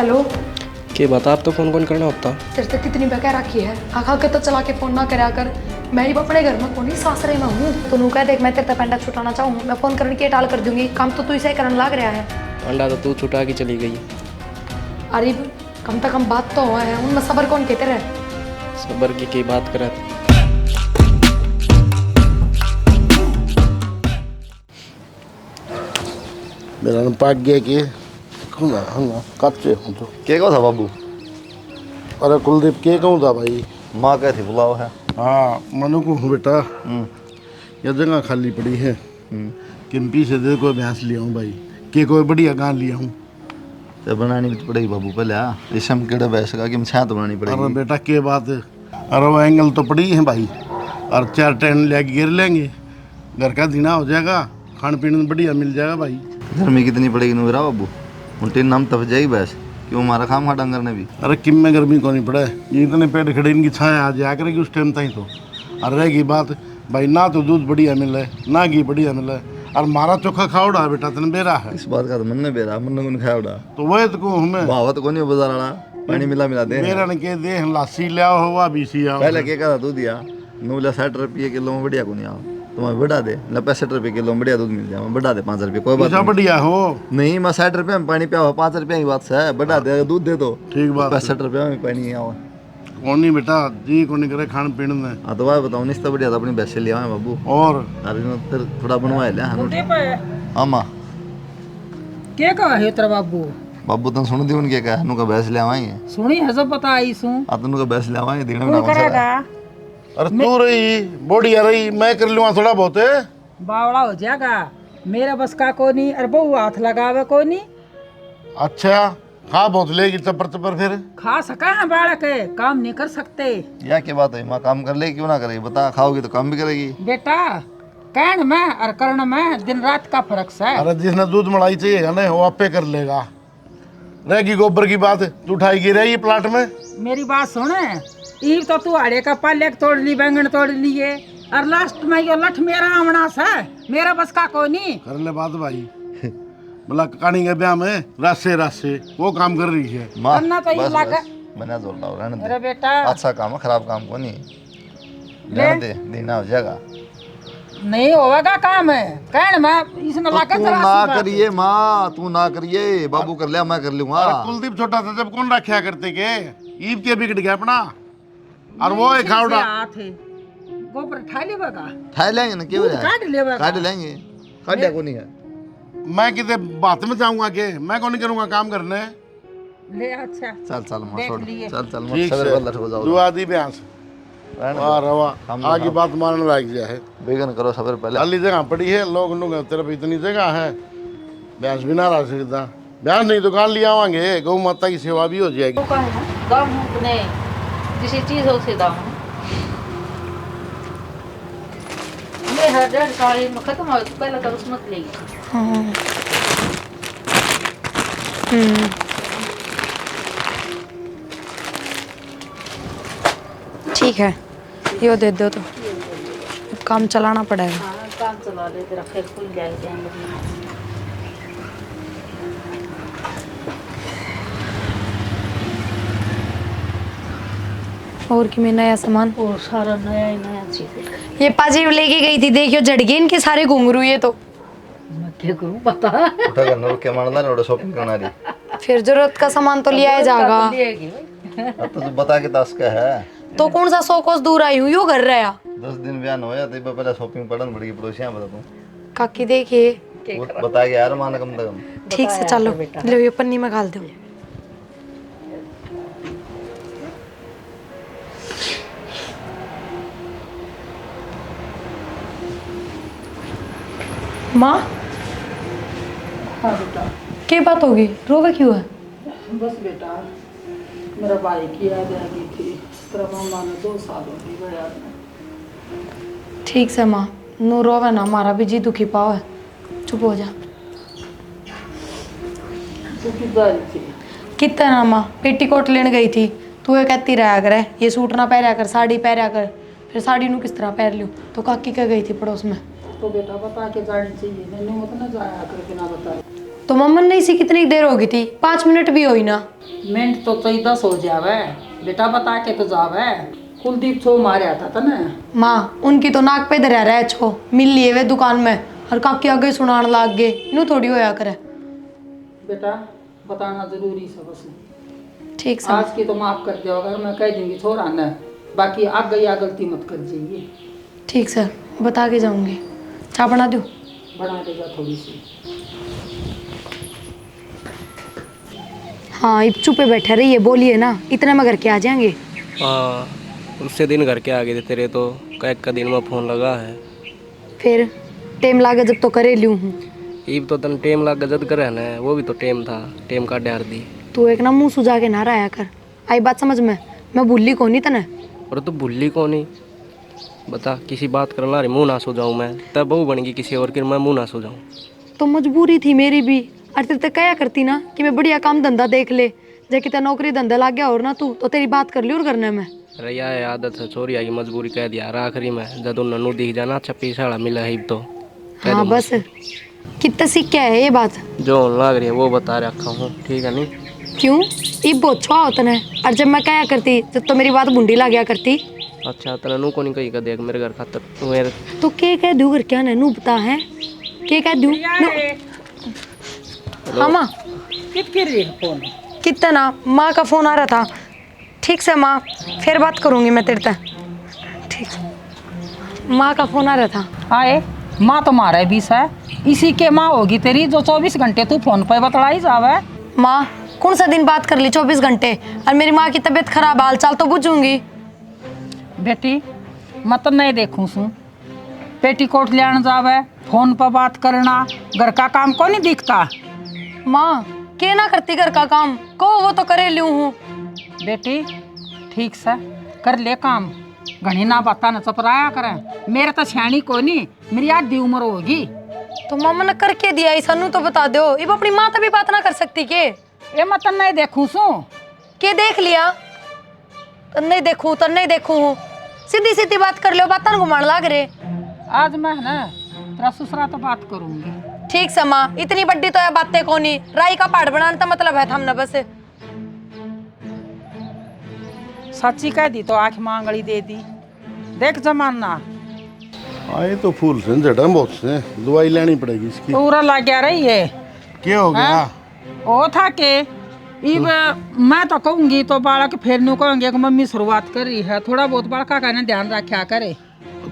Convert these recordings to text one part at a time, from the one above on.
Hello. के बता अब तो फोन कौन करना होता। तेरे से कितनी बकैया रखी है, आखा के तो चला के फोन ना करया कर। मैं ही अपने घर में कोनी सासरे में हूँ। तू कह देख मैं तेरे पे पेंडा छुटाना चाहूँ, मैं फोन करने के टाल कर दूंगी। काम तो तू इसे करने लग रहा है। अंडा तो तू छुटा के चली गई। अरे कम से कम बात तो हुआ है, उनमें सबर कौन कहते रहे। सबर की बात करे। मेरा पाक गया कि कच्चे हूँ तो के कहो था बाबू? अरे कुलदीप के कहूँ था भाई। माँ कह थी बुलाओ है। हाँ मनु को हूँ बेटा, यह जगह खाली पड़ी है। किम्पी से दे कोई भैंस लिया हूँ भाई, के कोई बढ़िया गान लिया हूँ। तो बनानी भी तो पड़ेगी बाबू पहले। रेशम केड़ा भैंस का कि छाया तो बनानी पड़ेगी। अरे बेटा के बात है, अरे वो एंगल तो पड़ी है भाई, और 4 ट्रेन ले गिर लेंगे, घर का दिना हो जाएगा, खान पीने बढ़िया मिल जाएगा भाई। गर्मी कितनी पड़ेगी नुरा बाबू? उल्टे नाम तब जाएगी भैंस, क्यों मारा खाम खा डंगर ने भी। अरे किम में गर्मी को नहीं पड़ा है, ये इतने पेड़ खड़े इनकी छाया आ जाया करेगी उस टाइम तक तो। और रहेगी बात भाई, ना तो दूध बढ़िया मिले ना घी बढ़िया मिले, और मारा चोखा खाओ उड़ा बेटा तेने बेरा है। इस बात का तो मन ने बेरा, मन ने कौन खाया उड़ा। तो वही तो कहूँ हमें भावत को नहीं बाजार वाला पानी मिला दे। मेरा ने के दे लासी ले आओ हुआ बीसी आओ। पहले क्या कहा दूध दिया 960 किलो में बढ़िया को नहीं आओ, तुम्हें बढ़ा दे 65 किलो में बढ़िया दूध मिल जाए, बढ़ा दे 5 रुपये कोई बात नहीं। बढ़िया हो नहीं मैं 60 में पानी पिया हो 5 रुपये की बात से बढ़ा दे, दूध दे दो ठीक बात। 65 में पानी आओ कौन नहीं बेटा जी को नहीं करे खान पीने में। हाँ तो वह बताओ निश्चित बढ़िया तो अपनी भैंस लिया है बाबू। और अरे फिर थोड़ा बनवाए ले। हाँ माँ के कहा है तेरा बाबू? बाबू तुम सुन दी उनके कहा नु का भैंस ले आवाएंगे। सुनी है सब पता आई सू। आ तुम का भैंस ले आवाएंगे दिन तू करेगा? अरे तू रही बढ़िया रही, मैं कर लूँगा थोड़ा बहुत है। बावड़ा हो जाएगा, मेरा बस का को नहीं, अरे बहु हाथ लगावे को नहीं। अच्छा खा बहुत लेगी चपर चपर फिर खा सका है बालक है, काम नहीं कर सकते। या क्या बात है माँ, काम कर ले क्यों ना करेगी, बता खाओगी तो काम भी करेगी। बेटा कहन में और करण में दिन रात का फर्क है। अरे जिसने दूध मलाई चाहिएगा ना वो आपे कर लेगा। रहेगी गोबर की बात, तू उठाएगी रही प्लाट में। मेरी बात सुन, ईब तो तू आड़े का पाले तोड़ ली, बैंगन तोड़ लिए, और लास्ट में यो लठ मेरा आमना है, मेरा बस का को नहीं। कर ले बात भाई, मतलब कहानी के ब्याह में रास्ते रास्ते वो काम कर रही है। माँ करना तो ये लगा। बना जोर लाओ रहने दे। अरे बेटा अच्छा काम है, खराब काम को नहीं रहने दे, देना हो जाएगा। नहीं होगा काम है कहन में इसने तो लगा तू ना करिए माँ, तू ना करिए, बाबू कर लिया मैं कर लूंगा। कुलदीप छोटा था जब कौन रखा करते के, ईब के बिगड़ गया अपना, और वो है खावड़ा गोबर ठा लेगा, ठा लेंगे ना क्यों काट लेगा, काट लेंगे, काट को नहीं है। मैं कितने बात में जाऊंगा के, मैं कौन नहीं करूंगा काम करने ले। अच्छा चल चल माँ छोड़, चल चल मत ठीक सवेरे से बल्लट हो जाओ। दुआ दी ब्यास रहने वाह दो। रवा आगे बात मानने लायक जा है। बेगन करो सवेरे पहले। खाली जगह पड़ी है, लोग लोग तरफ इतनी जगह है, ब्यास भी ना रह सकता। ब्यास नहीं दुकान ले आवांगे, गौ माता की सेवा भी हो जाएगी। दाम ने किसी चीज हो से दाम मैं हर 1.5 साल में खत्म हो तो पहले तो उसमें लेगी। हाँ ठीक है, यो दे दो तो काम चलाना पड़ेगा। हाँ काम चला ले तेरा फिर खुल जाएगा। और कि मैं नया सामान और सारा नया ही नया चीज ये पाजी लेके गई थी, देखियो झड़ गए इनके सारे घुंघरू। ये तो मैं क्या करूं बता। उठा कर नोट के मारना नोट शॉपिंग करना रही। फिर जरूरत का सामान तो लिया जाएगा। अब तो बता के दस का है तो कौन सा 100 कोस दूर आई हूँ, यो घर रहा 10 दिन बयान होया तो पहले शॉपिंग पड़न पड़ेगी पड़ोसियां बता दूं। काकी देखिए वो बता के यार मान कम से कम। ठीक से चलो, लो ये पन्नी में डाल दो। माँ हाँ बेटा क्या बात होगी, रोवे क्यों है? बस बेटा मेरा भाई की याद आ गई थी, तेरा मामा ने 2 साल हो गई गया। ठीक से माँ, नू रोवे ना, हमारा भी जी दुखी पाव है, चुप हो जा। तू किधर थी? कितना ना माँ, पेटीकोट लेने गई थी, तू ये कहती रहा करे ये सूट ना पहरा कर, साड़ी पहरा कर, फिर साड़ी नू किस तरह पहन लूँ, तो काकी क्या गई थी पड़ोस में। तो बेटा बता के जानी चाहिए, मैंने मत ना जाया कर बिना बताए। तो मम्मन ने इसी कितनी देर होगी थी, 5 मिनट भी हुई ना। मिनट तो 10 हो जावे, बेटा बता के तो जावे। कुलदीप छो मारे था ना माँ, उनकी तो नाक पे धरा रहे छो, मिल लिए वे दुकान में और काकी आगे सुनान लाग गए, इनू थोड़ी होया करे। बेटा बताना जरूरी है बस। ठीक से आज की तो माफ कर दो, अगर मैं कह दूंगी छोड़ा न, बाकी आग गई आ गलती मत कर जाइए। ठीक सर, बता के जाऊंगी। चाय बना दूँ? बना देगा थोड़ी सी। हाँ, इब चुपे बैठे रहिए, बोलिए ना, इतने में घर के आ जाएंगे। हाँ, उससे दिन घर के आ गए थे तेरे तो कैक का दिन में फ़ोन लगा है। फिर टेम लागे जब तो करे लूँ हूँ। ईब तो तन टेम ला गजद करे ना, वो भी तो टेम था, टेम का डार दी। तू एक ना मुंह सुझा के ना रहा कर, आई बात समझ में, मैं भूली को नहीं तने। और तू भूली को नहीं, बता किसी बात करना रे मुँह ना सो जाऊँ मैं, तब बहू बन गई किसी और की, मैं मुँह ना सो जाऊँ। तो मजबूरी थी मेरी भी, और तेरे तक क्या करती ना कि मैं बढ़िया काम धंधा देख ले, जे कितना नौकरी धंधा लग गया और ना तू तो तेरी बात कर ली और करने में। अरे यार आदत है, छोरी आई मजबूरी कह दिया आखिरी में, जब ननू दिख जाना 26 साड़ा मिला है तो कह हाँ दूंगा। बस, कितना सीख क्या है ये बात। जो लग रही है वो बता रखा हूँ, ठीक है नहीं? क्यों ये बहुत छुआ होता है, और जब मैं क्या करती जब तो मेरी बात बुंडी ला गया करती। अच्छा तेरा नू को नहीं कही का देख मेरे घर खातर तू मेरे तो के कह दूँ घर क्या नू बता है, के कह दूँ। हाँ माँ, फोन कितना माँ का फोन आ रहा था। ठीक से माँ, फिर बात करूँगी मैं तेरे से। ठीक, माँ का फोन आ रहा था। आए माँ तो मारा है 20 है, इसी के माँ होगी तेरी जो 24 घंटे तू फोन पे बतलाई जावे। माँ कौन सा दिन बात कर ली 24 घंटे, और मेरी माँ की तबीयत खराब, हाल चाल तो बुझूंगी। बेटी मत नहीं देखूं सू, पेटीकोट लेने जावे, फोन पर बात करना, घर का काम को नहीं दिखता। माँ के ना करती घर का काम को, वो तो करे लूँ हूँ। बेटी ठीक से कर ले काम, घनी ना बता न चपराया करें, मेरे तो छानी को नहीं, मेरी आधी उम्र होगी। तो मामा ने करके दिया सनू तो बता दो, अब अपनी माँ तभी बात ना कर सकती के। ये मत नहीं देखूं सू, के देख लिया तो नहीं देखूं तो नहीं देखूं हूँ, सीधी सीधी बात कर लो, बात घुमाने लाग रहे। आज मैं ना तेरा ससुरा तो बात करूंगी। ठीक से माँ, इतनी बड्डी तो है बातें को नहीं, राई का पहाड़ बनाने का मतलब है हमने बस। सच्ची कह दी तो आंख मांगड़ी दे दी, देख जमाना। आए तो फूल से जड़ा बहुत से, दवाई लेनी पड़ेगी इसकी। पूरा लग गया रही है। क्या हो गया? वो था के इब मैं तो कहूंगी तो बालक फिर नु कहेंगे कि मम्मी शुरुआत कर रही है, थोड़ा बहुत बड़का का ना ध्यान रखा करे।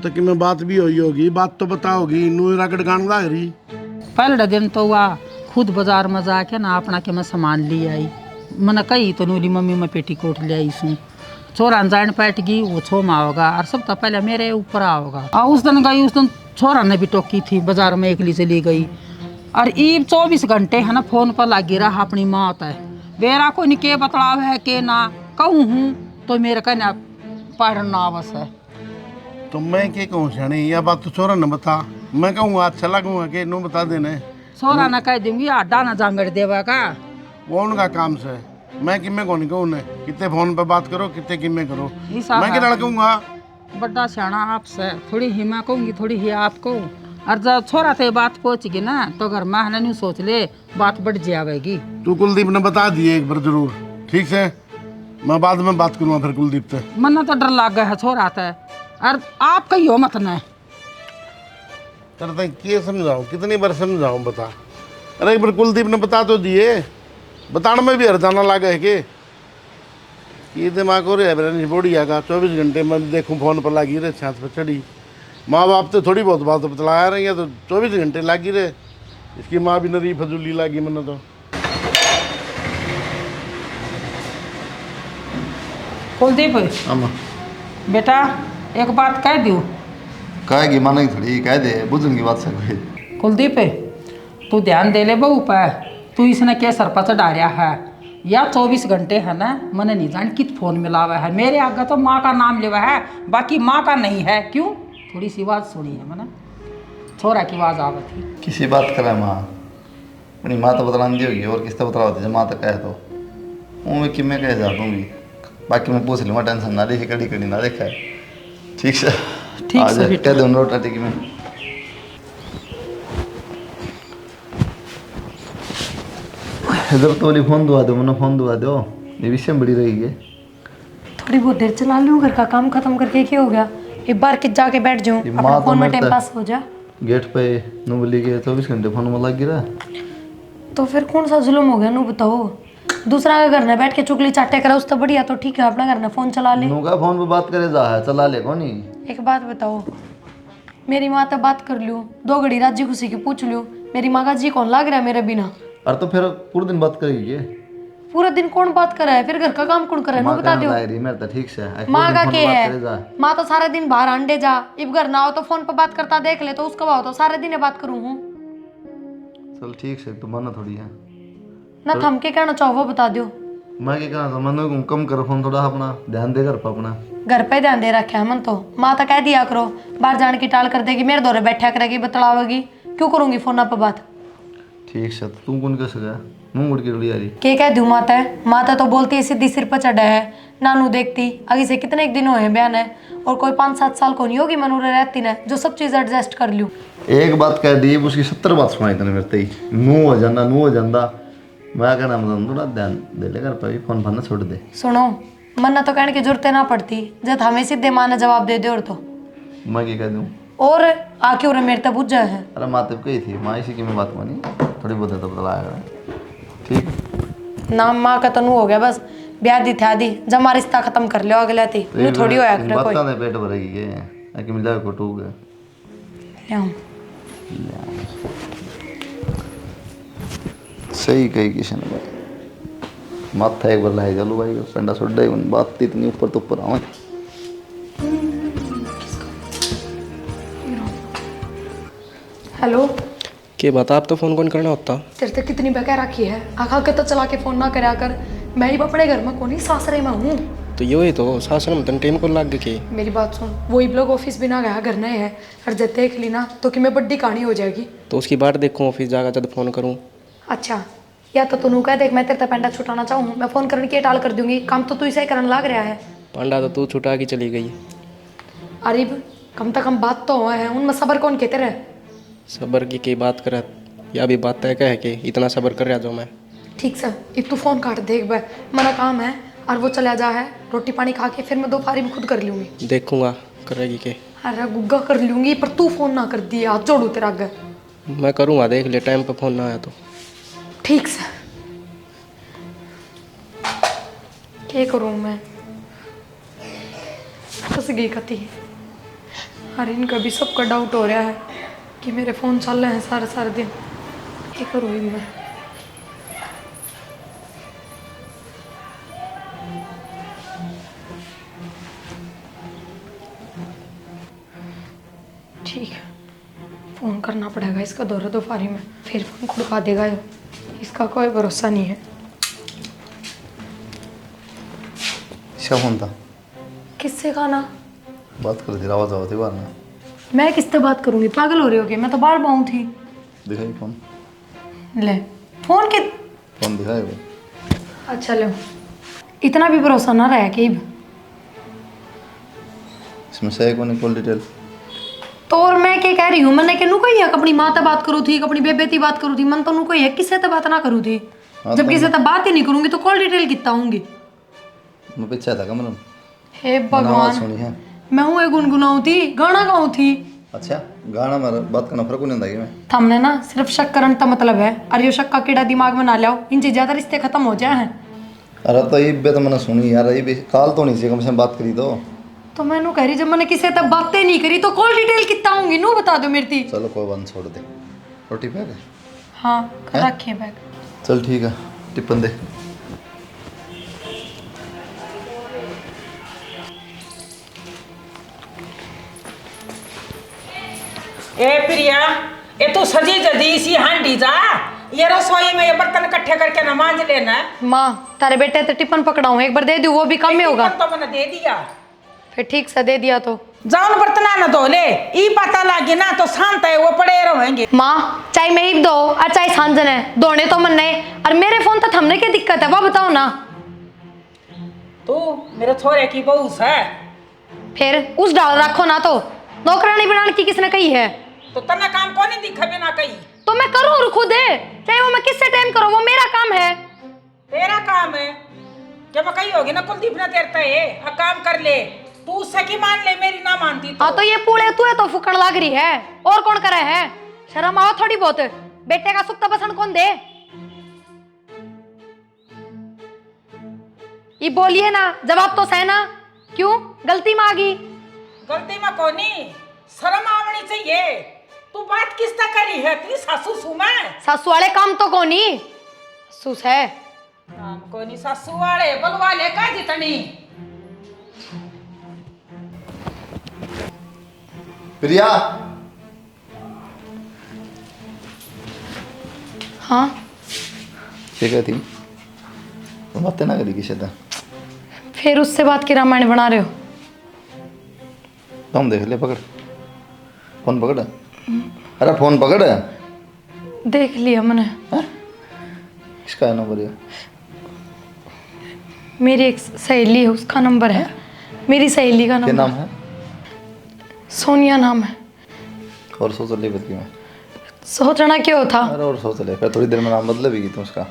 तो कि मैं बात भी हुई होगी, बात तो बताओगी, नू रगड़ गान लाग रही। पहले दिन तो वह खुद बाजार में जाके ना अपना के मैं सामान ले आई, मैंने कही तो नूरी मम्मी मैं पेटीकोट ले आई सू, छोरा जान पैट गई वो छो में आओगा और सब तो पहले मेरे ऊपर आओगा। और उस दिन गई, उस दिन छोरा ने भी टोकी थी, बाजार में एकली चली गई, और ईब 24 घंटे है ना फोन पर लगी रहा अपनी माँ तय, बेरा को नहीं के बतलाव है के ना कहूँ हूँ तो मेरे का ना पढ़ना बस है। तो मैं क्या कहूँ शानी, यह बात तो छोरा न बता, मैं कहूँगा अच्छा लगूंगा कि नू बता देने। छोरा ना कह दूंगी आडा ना जांगड़ देवा का, वो उनका काम से, मैं किम्मे को नहीं कहूँ, कितने फोन पे बात करो कितने किम्मे करो, हिसाब मैं क्या कहूँगा। बड़ा सियाना आपसे, थोड़ी ही मैं कहूँगी थोड़ी ही आप कहूँ, और जब छोरा ते बात पहुँचगी ना तो घर में है नहीं सोच ले बात बढ़ जाएगी। तू कुलदीप ने बता दिए एक बार जरूर, ठीक से, मैं बाद में बात करूँगा फिर कुलदीप से। मन तो डर लग गया है छोरा ते, और आप कहियो मत न। तेरे क्या समझाऊँ, कितनी बार समझाऊँ बता। अरे एक बार कुलदीप ने बता तो दिए, बताने में भी हरजाना लगा है कि ये दिमाग हो रहा है मेरा बढ़िया का, 24 घंटे मैं देखूँ फोन पर लगी रहे, छात पर चढ़ी। माँ बाप तो थोड़ी बहुत बात बतलाया रही है, तो 24 घंटे लगी रहे, इसकी माँ भी नरी फजूली लगी मैंने तो। कुलदीप अम्मा बेटा एक बात कह दूँ। कहेगी मानेगी थोड़ी, कह दे बुझूंगी बात से कोई। कुलदीप तू ध्यान दे ले बहू पे, तू इसने के सर पर चढ़ा रहा है, या 24 घंटे है ना मैंने नहीं जान कित फोन मिलावा है, मेरे आगे तो माँ का नाम लेवा है, बाकी माँ का नहीं है। क्यों? थोड़ी सी आवाज़ सुनी है मैंने, छोरा की आवाज़ आवा थी। किसी बात करे माँ, अपनी माँ तो बतला दी होगी, और किस तरह बतला होती है माँ तो कहे तो वो मैं कि मैं कह जा दूँगी, बाकी मैं पूछ लूँगा, टेंशन ना देखी, कड़ी कड़ी ना देखा है। ठीक से ठीक से बेटा। कह दो रोटा टिकी में। इधर तो वाली फोन दुआ दो, मैंने फोन दुआ दो, ये विषय बड़ी रही है। थोड़ी बहुत देर चला लूँ, घर का काम खत्म करके क्या हो गया, एक बार कित जाके बैठ जाऊँ, ये अपना माँ तो फोन में मरता टाइम है। पास हो जा। गेट पे नूबली के 24 घंटे फोन में लग गिरा। तो फिर कौन सा जुल्म हो गया नू बताओ। दूसरा का घर में बैठ के चुगली चाटे करा उस तो बढ़िया, तो ठीक है अपना घर में फोन चला ले। नू का फोन पे बात करे जा है, चला ले कौन ही। एक बात बताओ, मेरी माँ तो बात कर लूँ, 2 घड़ी राजी खुशी की पूछ लूँ, मेरी माँ का जी कौन लाग रहा है मेरे बिना। और तो फिर पूरे दिन बात करेगी ये। पूरा दिन कौन बात कर रहा है, फिर घर का काम कौन कर रहा है, नू बता दो। मेरे तो ठीक से है, माँ का पूरे दिन क्या फोन पे बात करे जा। है, माँ तो सारा दिन बाहर अंडे जा, इब घर ना हो तो फोन पर बात करता देख ले, तो उसका भाव तो सारे दिन बात करूँ हूँ चल ठीक से, तू माना थोड़ी है ना। थम के कहना चाहो वो बता दो। मैं क्या कहना था, मैंने कम कर फोन, थोड़ा अपना ध्यान दे घर पर अपना। घर पे ध्यान दे रखा है मन तो, माँ तो कह दिया करो बाहर जाने की टाल कर देगी, मेरे दौरे बैठा करेगी, बतलावेगी, क्यों करूंगी फोन पर बात। ठीक से, तू कौन कैसे गया मुंह उड़ के उड़ी आ रही। के कह दूँ माता है, माता तो बोलती है सीधी सिर पर चढ़ा है, नानू देखती आगे से कितने एक दिन हुए हैं बयान है, और कोई 5-7 साल को नहीं होगी मनूरे रहती ने जो सब चीज़ एडजस्ट कर लूँ। एक बात कह दी, उसकी 70 बात सुनाई तने मेरे ही, नू हो जाना। मैं कहना मतलब थोड़ा ध्यान दे ले घर पर भी, फोन फान छोड़ दे। सुनो, मन तो कहने की जरूरत ना पड़ती, जब हमें सीधे माँ ने जवाब दे दे और तो मैं क्या कह दूँ। और आके और मेरे तब बुझ जाए है। अरे माँ तो कही थी, माँ इसी की मैं बात मानी, थोड़ी बहुत है तो बताया ठीक। नाम माँ का तनु हो गया बस, ब्याह दी था दी, जमा रिश्ता खत्म कर लियो अगले थी, नू थोड़ी होया करे कोई। बात ने पेट भरेगी ये कि मिला को टूक है। हाँ। सही कही किशन भाई, माथा एक बार लाई चलो भाई, पेंडा छोड़ दे, बात इतनी ऊपर तो ऊपर आवे। हेलो, के बता, आप तो फ़ोन कौन करना होता। तेरे से कितनी बकैर रखी है, आखा के तो चला के फोन ना करया कर, मैं ही अपने घर में कौन ही सासरे में हूँ। तो यो ही तो सासर में तन टाइम को लग के। मेरी बात सुन, वही लोग ऑफिस भी ना गया घर नहीं है, और जब देख ली ना तो कि मैं बड्डी कहानी हो जाएगी। तो उसकी बात देखूँ ऑफिस जाकर जब फ़ोन करूँ। अच्छा, या तो तू कह देख मैं तेरे पेंडा छुटाना चाहूँ, मैं फोन करने की टाल कर दूंगी, काम तो तू इसे करने लग रहा है। पांडा तो तू छुटा के चली गई। अरे कम से कम बात तो हुआ है, उनमें सबर कौन कहते रहे। सबर की बात करे, या भी बात तय कह के इतना सबर कर रहा जो मैं। ठीक सर, एक तू फोन काट देख भाई, मेरा काम है और वो चला जा है, रोटी पानी खा के फिर मैं 2 फारी में खुद कर लूँगी। देखूंगा करेगी के। अरे गुग्गा कर लूँगी, पर तू फोन ना कर दिया, हाथ जोड़ू तेरा आगे। मैं करूँगा, देख ले टाइम पे फ़ोन ना आया तो। ठीक सर, क्या करूँ मैं, फंस गई कती। अरे इनका भी सबका डाउट हो रहा है कि मेरे फ़ोन चल रहे हैं सारे सारे दिन, क्या करूँ मैं। ठीक है, फ़ोन करना पड़ेगा इसका दौरा दोपहरी में, फिर फ़ोन खुड़का देगा ये, इसका कोई भरोसा नहीं है। क्या फोन था, किससे खाना बात कर दी, आवाज आती बाहर में। मैं किससे बात करूंगी, पागल हो रही होगी, मैं तो बाहर पाऊँ थी। दिखाई फोन, ले फोन के, फोन दिखाए वो। अच्छा लो, इतना भी भरोसा ना रहा कि इसमें सही कौन कॉल डिटेल। तो और मैं क्या कह रही हूँ, मैंने कहूँ कोई है अपनी माँ से बात करूँ थी, अपनी बेबे से बात करूँ थी, मन तो कोई है किससे तो बात ना करूँ थी। जब किसी से बात ही नहीं करूँगी तो कॉल डिटेल कितना होंगी। मैं पीछे था कमर, हे आवाज भगवान, सुनी है। मैं हूँ गुनगुनाऊँ थी, गाना गाऊँ थी। अच्छा गाना मारा बात करना फर्क नहीं होता मैं। हमने ना सिर्फ शक करने का मतलब है, और ये शक का कीड़ा दिमाग में ना लाओ, इनसे ज्यादा रिश्ते खत्म हो जाए हैं। अरे तो ये बे तो मैंने सुनी यार, ये भी काल तो नहीं सी कम से कम बात करी तो मैं कह रही जब मैंने किसी तक बातें नहीं करी तो कॉल डिटेल कितना होंगी नू बता दो मेरी थी। चलो कोई बात छोड़ दे, रोटी पैक है। हाँ रखिए बैग। चल ठीक है, टिप्पन दे। ए प्रिया, ये तो सजी जदी सी हांडी जा, ये रसोई में ये बर्तन इकट्ठे करके न मांज लेना। माँ तारे बेटे तो टिफिन पकड़ाऊँ, एक बार दे दूँ वो भी कम में होगा। तो मैंने दे दिया, फिर ठीक से दे दिया तो जाओ बर्तना न धो ले, ई पता लगे ना तो शांत है वो पड़े रहेंगे। माँ चाहे मैं ही दो और चाहे सांजन है, दोने तो मन नहीं, और मेरे फोन तो थमने की दिक्कत है, वह बताओ ना। तू मेरे छोरे की बहू है, फिर उस डाल रखो ना, तो नौकरानी बनाने की किसने कही है। तो तना काम को नहीं दिखा बिना कही तो मैं करूँ और खुद है, चाहे वो मैं किससे टाइम करूँ, वो मेरा काम है। जब कही होगी ना कुलदीप ने तेरता है अब काम कर ले, तू उससे की मान ले, मेरी ना मानती तो। हाँ तो ये पूरे तू है तो फुकण लाग रही है, और कौन करे है? शर्म आओ थोड़ी बहुत, बेटे का सुख तो पसंद कौन दे? ये बोलिए ना, जवाब तो सही ना, क्यों गलती मांगी? गलती में कोनी, शर्म आवनी चाहिए। तू बात किसता करी है? तेरी सासू सु में? सासू वाले काम तो कोनी सुस है। काम कोनी सासू वाले बलवा ले का जितनी। प्रिया, हाँ क्या कहती? तुम बातें ना करी किसी से। फिर उससे बात की रामायण बना रहे हो? तुम देख ले, पकड़ फोन, पकड़। अरे फोन पकड़। देख लिया मैंने। किसका नंबर है? मेरी एक सहेली है, उसका नंबर है। मेरी सहेली का क्या नंबर नाम है? सोनिया नाम है। और सोच ले बती में। सोचना क्यों था? अरे और सोच ले, फिर थोड़ी देर में नाम बदले भी तुम उसका।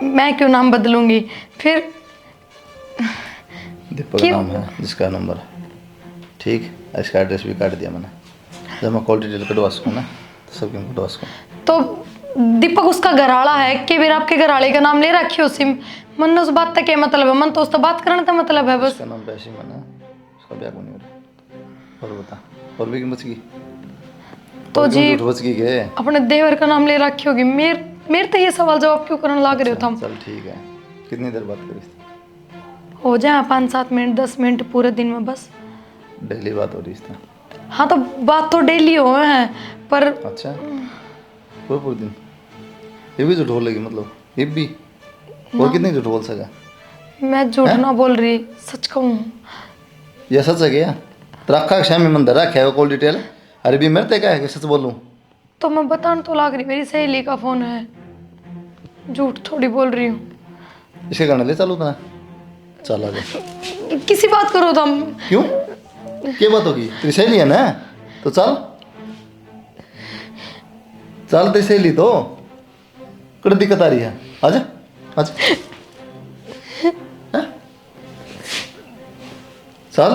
मैं क्यों नाम बदलूंगी फिर? दीपक क्यों? नाम है जिसका नंबर है। ठीक, इसका एड्रेस भी काट दिया मैंने। जब मैं कॉल डिटेल कटवा सकूँ ना तो सब क्यों कटवा सकूँ। तो दीपक उसका घराड़ा है कि फिर आपके घराड़े का नाम ले रखियो सिम? मन उस बात तक क्या मतलब है? मन तो उस तो बात करने का मतलब है बस। उसका नाम पैसे मैंने, उसका ब्याह को नहीं हो रहा। और बता, और भी क्यों बच गई? तो और क्यों जी झूठ बच गई के? अपने देवर का नाम ले रखी होगी। मेरे तो ये सवाल जवाब क्यों करने लग रहे हो तुम? चल ठीक है, कितनी देर बात करी? हो जाए 5-7 मिनट 10 मिनट पूरे दिन में बस। डेली बात हो रही है? हाँ तो बात तो डेली हो है पर अच्छा, पूरे पूरे दिन ये भी झूठ बोल लगी? मतलब ये भी और कितने झूठ बोल सका? मैं झूठ ना बोल रही, सच कहूँ। ये सच है क्या? तो रखा शाम में मंदिर रखा है वो कॉल डिटेल। अरे भी मेरे क्या है कि सच बोलूं? तो मैं बताने तो लाग रही, मेरी सहेली का फोन है, झूठ थोड़ी बोल रही हूँ। इसके गाने ले चलो तना, चल आ जा। किसी बात करो तुम। क्यों, क्या बात होगी? तेरी सहेली है ना, तो चल चल, तेरी सहेली तो कड़ी दिक्कत आ रही है। आजा आजा, हैं? चल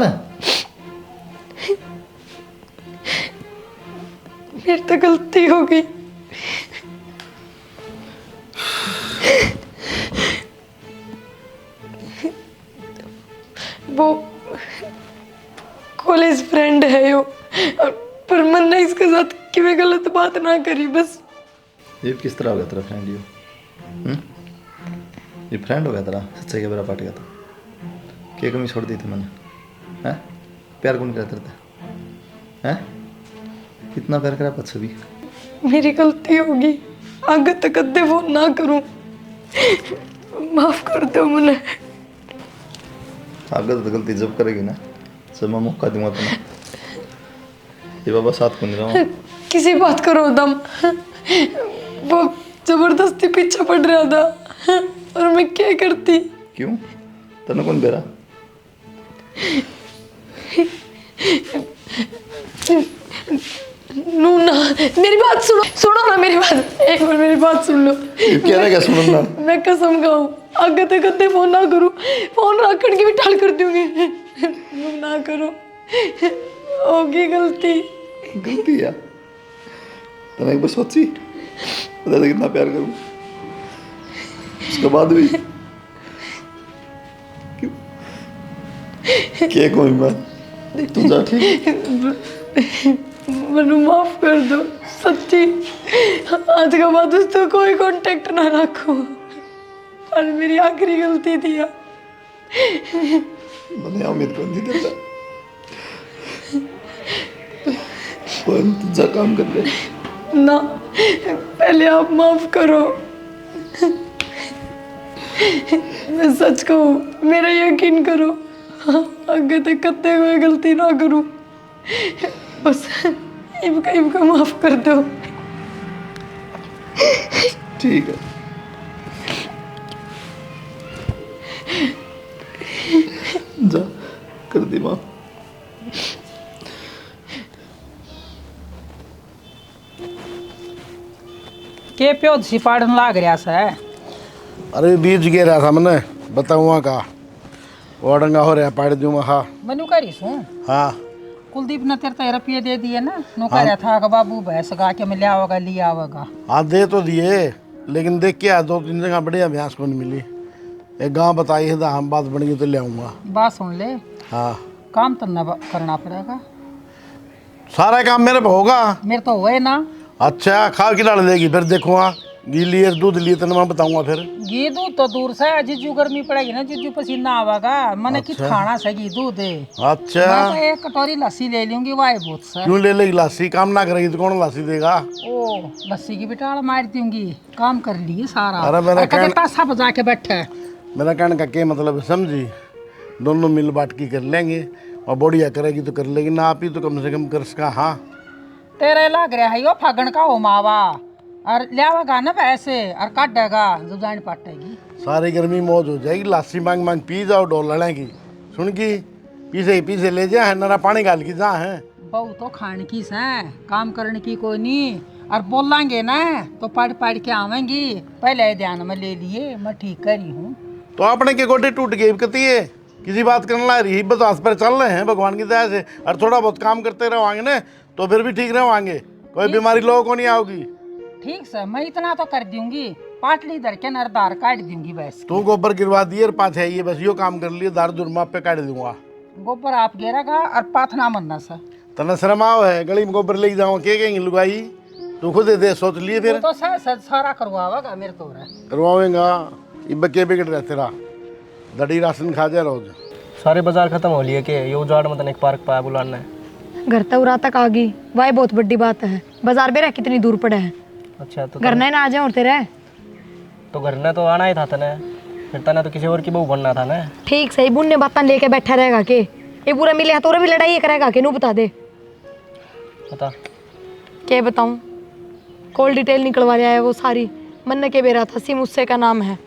मेरी तो गलती हो गई। वो कॉलेज फ्रेंड है यो, पर मन ने इसके साथ कि मैं गलत बात ना करी बस। ये किस तरह हो गया तेरा फ्रेंड? ये फ्रेंड हो गया तेरा? सच्चाई के बेरा पाट गया था? क्या कमी छोड़ दी थी मैंने? हैं? प्यार कौन करता था? हैं? कितना प्यार करा पद सभी? मेरी गलती होगी, आगे तक कदे फोन ना करूं, माफ कर दो मुझे। आगे तो गलती जब करेगी ना, जब मैं मौका दूंगा तुम्हें। ये बाबा साथ को नहीं रहा। किसी बात करो दम, वो जबरदस्ती पीछे पड़ रहा था और मैं क्या करती? क्यों, तेने कौन बेरा? नूना मेरी बात सुनो, सुनो ना मेरी बात, एक बार मेरी बात सुन लो। क्या रहेगा सुनना? मैं कसम खाऊं आगे तक कदे फोन ना करूं, फोन रख के भी टाल कर दूंगी। ना करो, होगी गलती। गलती है? तने एक बार सोची बता दे कितना प्यार करूं, उसके बाद भी क्यों? क्या कोई मैं तू जा, ठीक? मनु माफ कर दो, सच्ची आज के बाद उससे कोई कांटेक्ट ना रखो, और मेरी आखिरी गलती थी यार। मैंने उम्मीद कर दी था, पर तू जा काम कर ले ना, पहले आप माफ करो। मैं सच कहूँ, मेरा यकीन करो, आगे तक कत्ते कोई गलती ना करूँ, बस इनका माफ कर दो। ठीक है, जा कर दी माफ। के प्यो सी पाड़न लाग रहा से? अरे बीज गे रहा था मैंने बताऊँगा का ओडंगा हो रहा पाड़ दूँ हाँ मनु करी सू हाँ कुलदीप ने तेरे 13 रुपये दे दिए ना नो कह रहा था कि बाबू भैंस गा के मैं ले आओगा ले आओगा। हाँ दे तो दिए लेकिन देख के आ 2-3 जगह बढ़िया भैंस को नहीं मिली। एक गाँव बताई है तो हम बात बन गई तो ले आऊँगा। बात सुन ले हाँ काम तो न करना पड़ेगा। सारा काम मेरे पे होगा। मेरे तो हुए ना। अच्छा खा के डाल देगी फिर देखो हाँ घी लिए दूध लिए तो मैं बताऊँगा फिर। घी दूध तो दूर से जीजू गर्मी पड़ेगी ना जीजू पसीना आवेगा मैंने कित खाना से घी दूध है। अच्छा मैं तो एक कटोरी लस्सी ले लूंगी वाई बहुत सा। क्यों ले लेगी लासी काम ना करेगी तो कौन लासी देगा। ओ लस्सी की बिटाल मार दूंगी काम कर लिए सारा। अरे मेरा कदे तासा बजा के बैठे। मेरा कहने का क्या मतलब है समझी दोनों मिल बांट की कर लेंगे और बढ़िया करेगी तो कर लेगी ना आप ही तो कम से कम कर सका। हाँ तेरे लग रहा है यो फागण का हो मावा और लियावेगा ना पैसे और काटेगा जब जान पाटेगी सारी गर्मी मौज हो जाएगी। लासी मांग मांग पी जाओ डोल लड़ेगी सुन की पीछे ले जा है नारा पानी गाल की जा है। बहु तो खाने की से काम करने की कोई नहीं और बोलेंगे ना तो पढ़ के आवेंगी पहले ध्यान में ले लिए मैं ठीक करी हूँ। तो अपने के गोटे टूट गए कती है किसी बात करने ला रही बस पर चल रहे हैं भगवान की दया से और थोड़ा बहुत काम करते रहोगे ना तो फिर भी ठीक रहोगे कोई बीमारी लोगों को नहीं आओगी। ठीक से मैं इतना तो कर दूंगी पाटली धर के नरदार काट दूंगी बस। तू गोबर गिरवा दिए और पाँच है ये बस यो काम कर लिए दार दुरमा पे काट दूंगा। गोबर आप गिरेगा और पाथना मनना सा तना शर्माओ है गली में गोबर लेके जाऊँ के कहेंगे लुगाई तू खुद दे सोच लिए फिर तो सारा करवावेगा मेरे तो करवाएगा बच्चे बिगड़ रहे तेरा दड़ी राशन खा जा रोज। सारे बाजार खत्म हो लिए के ये उजाड़ मतलब एक पार्क पाया बुलाना है। घर तक उरा तक आ गई वही बहुत बड़ी बात है। बाजार भी रह कितनी दूर पड़े है। अच्छा तो घर नहीं ना आ जाए और तेरे तो घर ने तो आना ही था तने फिर तने तो किसी और की बहू बनना था ना। ठीक सही बुनने बात लेके बैठा रहेगा के ये पूरा मिले तो भी लड़ाई करेगा के नू बता दे बता क्या बताऊं कॉल डिटेल निकलवा लिया है वो सारी मन के बेरा था सिम उससे का नाम है।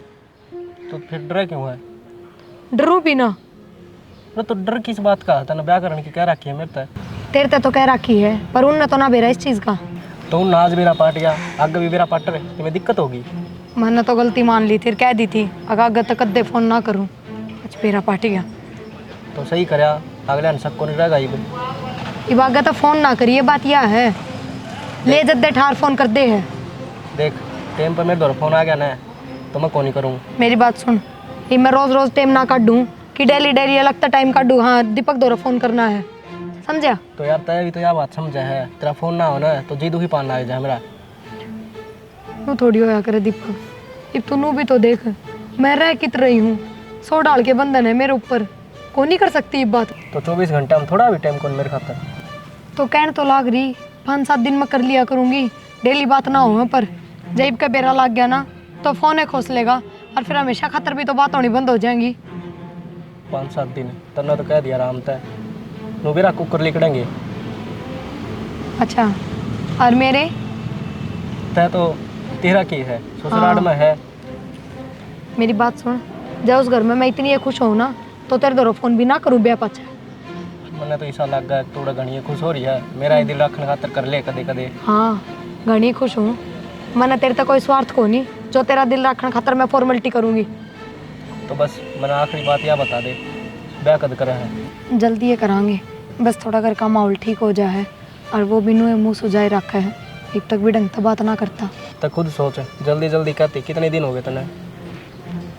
तो फिर डर क्यों है। डरू भी ना तो डर किस बात का तने ब्याह करने की क्या रखी है मेरे तक तेरे ते तो कह रखी है पर उनने तो ना बेरा इस चीज का। तो नाज मेरा पाट गया आगे भी मेरा पाट रहे तुम्हें दिक्कत होगी। मैंने तो गलती मान ली थी कह दी थी अगर तक कद्दे फोन ना करूं आज बेरा पाट गया। तो सही करया अगले शक को नहीं रहेगा ये बागा तो फोन ना करिए बात यह है ले जद्दे ठार फोन कर दे है। देख टाइम पर मेरे दौर फोन आ गया ना तो मैं कौन नहीं करूँ। मेरी बात सुन ये मैं रोज रोज टाइम ना काटूं कि डेली अलग टाइम काटूं। हाँ दीपक दौरा फोन करना है समझा। तो यार तय भी तो यह बात समझा है तेरा फोन ना हो ना तो जी दुखी पान लग जाए मेरा। तू थोड़ी होया करे दीपक अब तू भी तो देख मैं रह कित रही हूँ 100 डाल के बंधन है मेरे ऊपर को नहीं कर सकती ये बात। तो 24 घंटे में थोड़ा भी टाइम कौन मेरे खातर। तो कहने तो लाग रही 5-7 दिन में कर लिया करूँगी डेली बात ना हो पर जब का बेरा लग गया ना तो फोन खोस लेगा और फिर हमेशा खातर भी तो बात होनी बंद हो जाएंगी। 5-7 दिन तन्ना तो कह दिया आराम तय नो मेरा कुकर लिकड़ेंगे। अच्छा और मेरे तय तो तेरा की है ससुराल में है। मेरी बात सुन जब उस घर में मैं इतनी खुश हूँ ना तो तेरे दौरा फोन भी ना करूँ ब्याह पाछा। मैंने तो ऐसा लग गया थोड़ा घनी खुश हो रही है मेरा ये दिल रखने खातर कर ले कदे कदे। हाँ घनी खुश हूँ मैंने तेरे तक कोई स्वार्थ को नहीं जो तेरा दिल रखने खातर मैं फॉर्मेलिटी करूँगी। तो बस मैंने आखिरी बात यह बता दे ब्याह कद करा है। जल्दी ये करांगे बस थोड़ा घर का माहौल ठीक हो जाए है और वो भी नुए मुँह सुझाए रखा है अब तक भी ढंग से बात ना करता। तो खुद सोच जल्दी जल्दी कहती कितने दिन हो गए तने।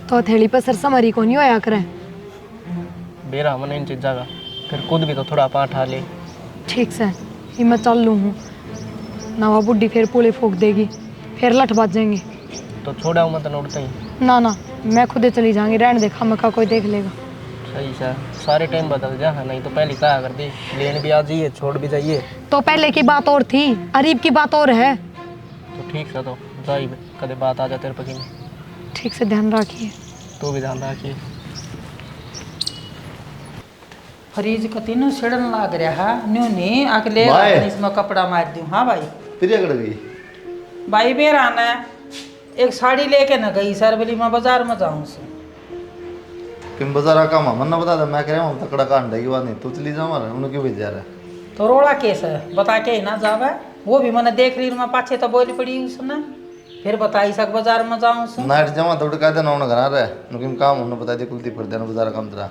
तो थैली पर सरसमरी को नहीं होया करे बेरा मैंने इन चीज़ा का फिर खुद भी तो थोड़ा पाँठ आ ले। ठीक से ये मैं चल लूँ हूँ नवा बुढ़ी फिर पुले फूक देगी फिर लठ बाज जाएंगे। तो छोड़ा हूँ मैं तो उड़ता ही ना ना मैं खुद ही चली जाऊंगी रहने देखा मका कोई देख लेगा। सही सर सारे टाइम बदल जा है नहीं तो पहले कहा कर दी लेन भी आ जाइए छोड़ भी जाइए। तो पहले की बात और थी अरीब की बात और है। तो ठीक है तो जाइए कदे बात आ जाए तेरे पकी में। ठीक से ध्यान रखिए। तू भी ध्यान रखिए। फ्रीज कती नु सड़न लाग रहा है न्यू नहीं अगले भाई। इसमें कपड़ा मार दूं। हाँ भाई फिर अगड़ गई भाई मेरा आना है एक साड़ी लेके न गई सर बोली मैं बाजार में जाऊँ से किम बाजार का मन ना बता दे मैं कह रहा हूँ तकड़ा कांड है की बात नहीं तू चली जा मारा उन्होंने क्यों भेज जा रहा है। तो रोड़ा केस है बता के ही ना जावे वो भी मैंने देख रही मैं पाछे तो बोली पड़ी उसने फिर बताई सक बाजार में जाऊं सु नाइट जमा थोड़ी कह देना उन्हें घना रहे नुकिम काम उन्हें बता दे कुलती फिर देना बाजार काम तेरा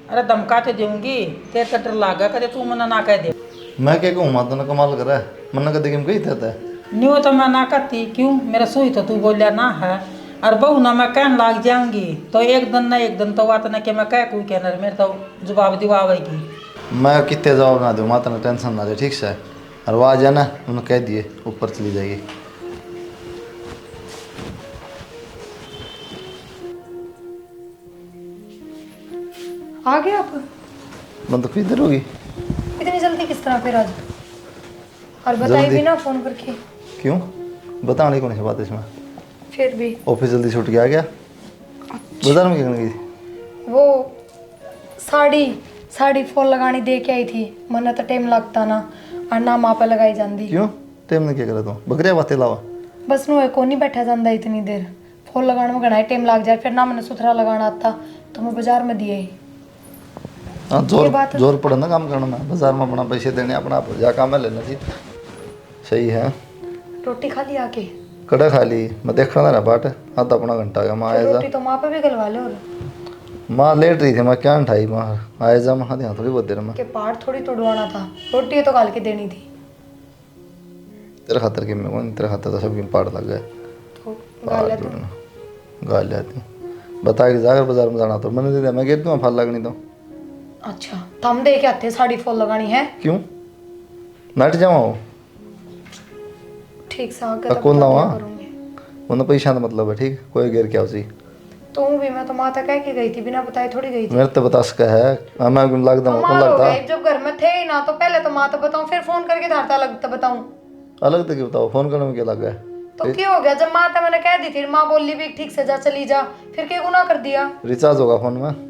अरे धमका तो दूंगी तेरे कटर लागा कदे तू मना ना कह दे मैं क्या कहूँ माँ तूने कमाल करा है मन कदे किम कही था न्यू तो मैं ना कहती क्यों मेरा सोई तो तू बोलिया ना है और बहू ना मैं कहने लाग जाऊंगी तो एक दिन तो बात ना कि मैं कह कोई कहना मेरे तो जवाब दिवावेगी मैं कितने जवाब ना दूँ माँ तने टेंशन ना दे ठीक से और वो आ जाना उन्हें कह दिए ऊपर चली जाएगी आ गए आप? बंद तो किधर होगी इतनी जल्दी किस तरह फिर आज? और बताइए जल्दी? भी ना फोन करके। क्यों बताने कौन सी बात है इसमें फिर भी ऑफिस जल्दी छूट के आ गया बाजार में क्या करने गई वो साड़ी फॉल लगानी दे के आई थी, मन तो टाइम लगता ना और ना माँ पे लगाई जाती। क्यों टाइम ने क्या करा तू बकरिया बातें लावा बस नु को नहीं बैठा जाता इतनी देर, फॉल लगाने में घना टाइम लग जाए, फिर ना मैंने सुथरा लगाना आता तो मैं बाजार में दिए ही। हाँ जोर पड़ा ना काम करना में बाजार में अपना पैसे देने अपना जा काम है लेना चाहिए सही है। रोटी खा ली आके? कड़ा खा ली मैं देखा ना बाट आधा अपना घंटा का माँ आया रोटी तो माँ पे भी गलवा ले। और माँ लेट रही थी मैं क्या उठाई माँ आया जा माँ ध्यान थोड़ी बहुत देर में के पार्ट थोड़ी तोड़वाना था, रोटी तो गाल के देनी थी। तेरे खातर की मैं कौन तेरे खातर तो सबकी पाड़ लग गए तो गाल तो गाल जाती बता के जाकर बाजार में जाना तो मैंने दे दिया मैं गिर दूँ फल लगनी तो अच्छा थम दे के आते साड़ी फॉल लगानी है क्यों नट जाओ ठीक से आके कौन लावा करूंगी। उन्हें पैसा मतलब है ठीक कोई गिर क्या उसी तो भी मैं तो माता कह के गई थी, बिना बताए थोड़ी गई थी। मेरे तो बता सका है मैं लगता हूँ कौन कमाल हो लगता गई, जब घर में थे ही ना तो पहले तो माँ तो बताऊं फिर फोन करके धारता लगता बताऊं अलग तो क्यों बताओ फोन करने में क्या लगा है तो क्या हो गया जब माँ था मैंने कह दी थी, माँ बोली भी ठीक से जा चली जा, फिर क्या गुनाह कर दिया। रिचार्ज होगा फोन में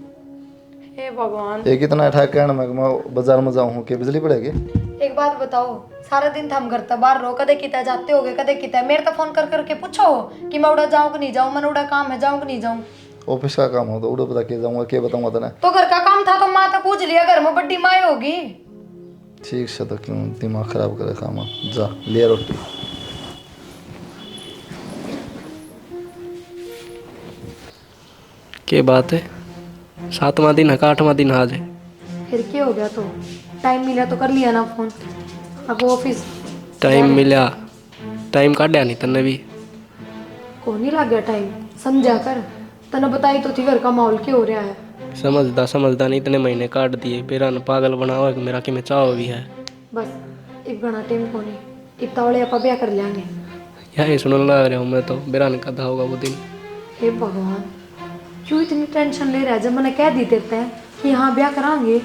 हे भगवान ये कितना अटैक कहना मैं बाजार में जाऊँ कि बिजली पड़ेगी एक बात बताओ, सारा दिन थम घर तक बाहर रहो, कदे किता जाते होगे कदे किता, मेरे तो फोन कर करके पूछो कि मैं उड़ा जाऊँ कि नहीं जाऊँ, मैंने उड़ा काम है जाऊँ कि नहीं जाऊँ। ऑफिस का काम हो तो उड़ो पता क्या जाऊँगा क्या बताऊँगा तेने तो घर का काम था तो माँ तो पूछ लिया, घर में बड्डी माँ होगी। ठीक से तो क्यों दिमाग खराब करे काम जा ले रोटी क्या बात है 7वां दिन है का 8वां दिन आज है फिर क्या हो गया, तो टाइम मिला तो कर लिया ना फोन। अब ऑफिस टाइम मिला टाइम काटा नहीं तन्ने भी को नहीं लग गया टाइम, समझा कर तने बताई तो थी घर का माहौल क्या हो रहा है। समझदा नहीं इतने महीने काट दिए पेरा ने पागल बनाओ मेरा कि मैं चाहो भी है बस एक घना टाइम को नहीं, इतना वाले आप ब्याह कर लेंगे। यही सुनने लग रहा हूँ मैं तो बेरा ने कदा होगा वो दिन। हे भगवान क्यों इतनी टेंशन ले रहा है, जब मैंने कह दी देते हैं कि हाँ ब्याह कराएंगे।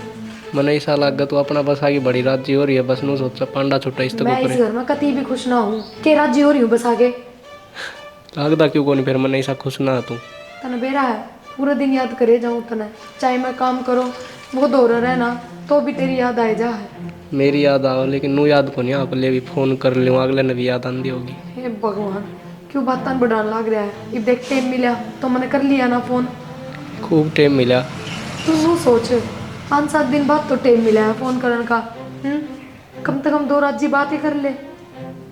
मैंने ऐसा लग गया तू अपना बस आगे बड़ी राजी हो रही है बस नू सोचा पांडा छुट्टा इस तक मैं इस घर में कती भी खुश ना हूँ कि राजी हो रही हूँ बस आगे। लगता क्यों कोनी फिर मैंने ऐसा खुश ना तू तने बेरा है पूरा दिन याद करे जाऊँ तने, चाहे मैं काम करो वो दौड़ रहना तो भी तेरी याद आए जा है। मेरी याद आओ लेकिन नू याद को नहीं आप ले भी फोन कर लूँ अगले ने भी याद आंदी होगी। हे भगवान क्यों बात बढ़ाने लग रहा है, अब देख टाइम मिला तो मैंने कर लिया ना फोन। खूब टाइम मिला तू नू सोच 5-7 दिन बाद तो टाइम मिला है फोन करने का। कम से कम 2 रात जी बात ही कर ले,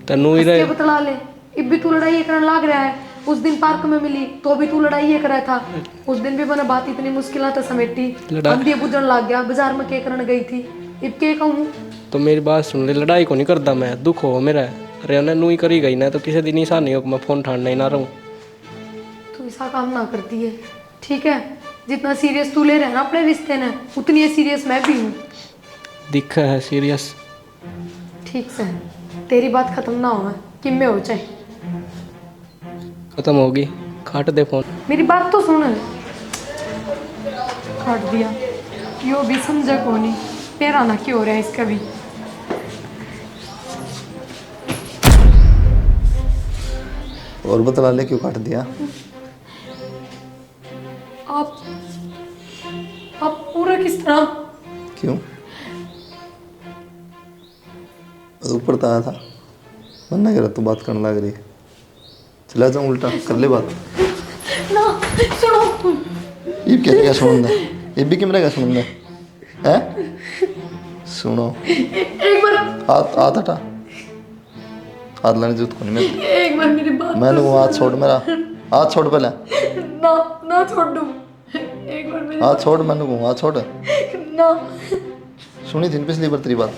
तनु ही हंस के रहे बतला ले। अब भी तू लड़ाई करने लग रहा है, उस दिन पार्क में मिली तो भी तू लड़ाई कर रहा था, उस दिन भी मैंने बात इतनी मुश्किल से समेटी, अंधी बुझन लग गया बाजार में क्या करने गई थी। अब क्या कहूँ तो मेरी बात सुन ले लड़ाई को नहीं करता मैं दुख हो मेरा अरे उन्हें नू ही करी गई ना तो किसी दिन ऐसा नहीं हो कि मैं फोन ठाड़ना ही ना रहूँ। तू ऐसा काम ना करती है ठीक है, जितना सीरियस तू ले रहा है ना अपने रिश्ते ने उतनी सीरियस मैं भी हूँ। दिख है सीरियस ठीक से तेरी बात खत्म ना हो कि मैं हो चाहे खत्म होगी काट दे फोन। मेरी बात तो सुन, काट दिया यो भी समझा को नहीं, तेरा ना क्यों हो रहा है इसका भी। और बतला ले क्यों काट दिया आप पूरा किस तरह क्यों ऊपर तो आया था मन नहीं करा तू बात करने लग रही चला जाऊँ उल्टा कर ले बात ना सुनो ये क्या सुन दे ये भी कैमरा क्या सुन दे हैं सुनो एक बार हाथ हाथ हटा हाथ लाने जरूरत को नहीं मैं एक बार बार मेरी बात मैंने वो हाथ छोड़ मेरा, हाथ छोड़ पहले, ना ना छोड़ दूँ, एक बार मेरी हाथ छोड़, मैंने वो हाथ छोड़। ना। सुनी थी ना पिछली बार तेरी बात,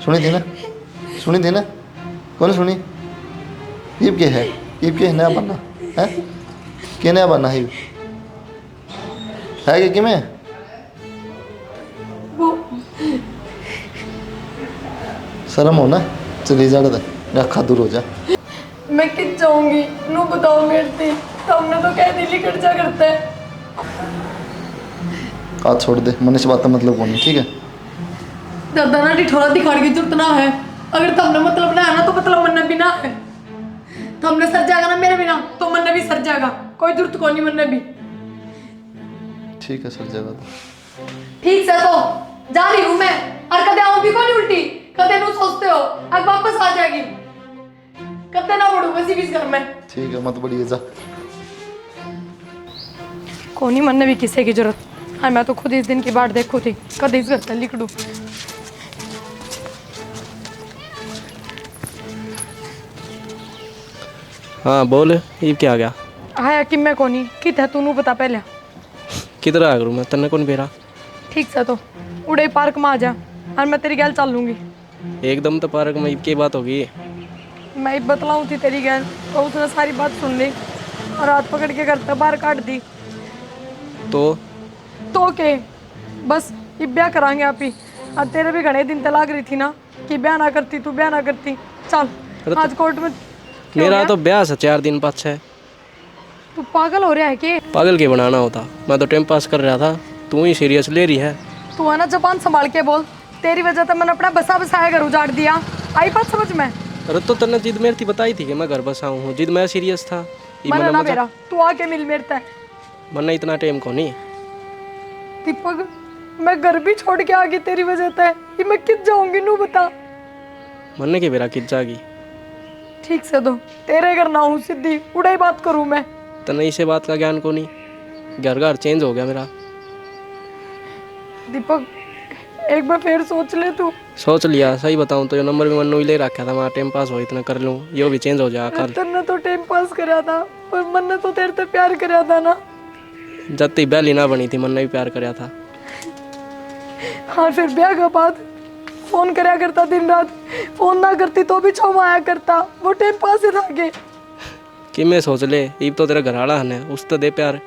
सुनी थी ना, सुनी थी ना, कौन सुनी? ईब के है, ईब के नया बनना है, के नया बनना है कि मैं वो शर्म हो ना, चली जा रहा था, अखा दूर हो जा। मैं किस जाऊंगी, नू बताओ मेरे से, तुमने तो कह दिली कट जा करता है। हाथ छोड़ दे, मन से बात का मतलब कौन है, ठीक है? दादा ना ठिठोरा दिखाने की जरूरत ना है, अगर तुमने मतलब ना है ना तो मतलब मन भी ना है। तुमने सर जाएगा ना मेरे बिना तो मन भी सर जाएगा, कोई जरूरत को नहीं मन भी। ठीक है सर जगह तो ठीक से तो जा रही हूँ मैं, और कदे आऊँ भी कोई उल्टी, कदे नू सोचते हो अब वापस आ जाएगी, कदे ना बढ़ू बस इस घर में। ठीक है, मत बढ़िए जा। कोनी मन भी किसी की जरूरत है, मैं तो खुद इस दिन की बाट देखू थी, कदे इस घर से लिख दूँ। हाँ बोल, ये क्या आ गया? आया कि मैं कोनी कित है, तू नू बता पहले। किधर आ करूँ मैं, तन्ने कौन बेरा? ठीक से तो उड़े पार्क में आ जा, और मैं तेरी गैल चल लूंगी। एकदम तो पार्क में की बात होगी। मैं बतलाऊँ थी तेरी गैल, तो उसने सारी बात सुन ली और हाथ पकड़ के घर तक बाहर काट दी। तो के बस ये ब्याह करांगे आप ही, और तेरे भी घने दिन तलाक रही थी ना कि ब्याह ना करती, तू ब्याह ना करती। चल आज कोर्ट में। मेरा तो ब्याह से 4 दिन पाछे है। तू पागल हो रहा है कि? पागल के बनाना होता, मैं तो टाइम पास कर रहा था, तू ही सीरियस ले रही है। तू है ना जबान संभाल के बोल, तेरी वजह से मैंने अपना बसा बसाया घर उजाड़ दिया, आई बात समझ में? अरे तो तन्ने जिद मेरी थी बताई थी कि मैं घर बसाऊँ हूँ, जिद मैं सीरियस था। मैंने ना मेरा, तू आके मिल मेरे तक। मन्ना इतना टाइम को नहीं। दीपक मैं घर भी छोड़ के आ गई तेरी वजह से, ये मैं किस जाऊंगी नू बता। मन्ने की बेरा कित जागी। ठीक से दो, तेरे घर ना हूँ सीधी उड़ाई बात करूँ मैं। तन्ने इसे बात का ज्ञान को नहीं, घर घर चेंज हो गया मेरा। दीपक एक बार फिर सोच ले तू। सोच लिया, सही बताऊं तो ये नंबर भी मन्नू ही ले रखा था, मैं टाइम पास हो इतना कर लूँ, यो भी चेंज हो जाए कल। तेने तो टाइम पास कराया था, पर मन ने तो तेरे से प्यार कराया था ना। जब तक बैली ना बनी थी मन ने भी प्यार कराया था। हाँ फिर ब्याह के बाद फोन कराया करता दिन रात, फोन ना करती तो भी छाव आया करता, वो टाइम पास ही था के। कि मैं सोच ले, इब तो तेरा घर आड़ा है, उस तो दे प्यार।